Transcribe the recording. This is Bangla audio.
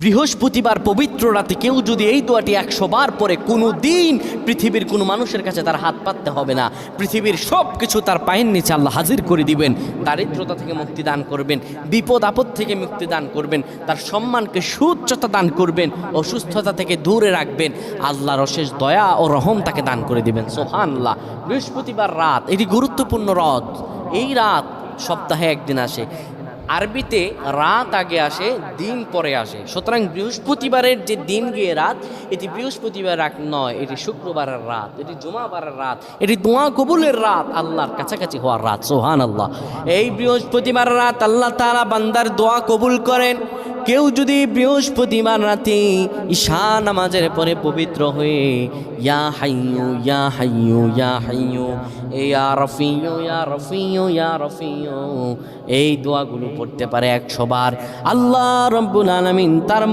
বৃহস্পতিবার পবিত্র রাতে কেউ যদি এই দোয়াটি 100 বার পরে কোনো দিন পৃথিবীর কোনো মানুষের কাছে তার হাত পাততে হবে না। পৃথিবীর সব কিছু তার পায়ের নিচে আল্লাহ হাজির করে দিবেন। দারিদ্রতা থেকে মুক্তি দান করবেন, বিপদ আপদ থেকে মুক্তি দান করবেন, তার সম্মানকে সুউচ্চতা দান করবেন, অসুস্থতা থেকে দূরে রাখবেন। আল্লাহর অশেষ দয়া ও রহম তাকে দান করে দিবেন। সুবহানাল্লাহ। বৃহস্পতিবার রাত এটি গুরুত্বপূর্ণ রাত। এই রাত সপ্তাহে একদিন আসে। আরবিতে রাত আগে আসে, দিন পরে আসে। সুতরাং বৃহস্পতিবারের যে দিন গিয়ে রাত, এটি বৃহস্পতিবার রাত নয়, এটি শুক্রবারের রাত, এটি জুমাবারের রাত, এটি দোয়া কবুলের রাত, আল্লাহর কাছাকাছি হওয়ার রাত। সুবহানাল্লাহ। এই বৃহস্পতিবার রাত আল্লাহ তাআলা বান্দার দোয়া কবুল করেন। কেউ যদি বৃহস্পতিবার রাতে ঈশা নামাজের পরে পবিত্র হয়ে ইয়া হাইয়ু ইয়া হাইয়ু ইয়া হাইয়ু ইয়া রফিয়ু ইয়া রফিয়ু ইয়া রফিয়ু এই দোয়াগুলো পড়তে পারে 100 বার, আল্লাহ রাব্বুল আলামিন তার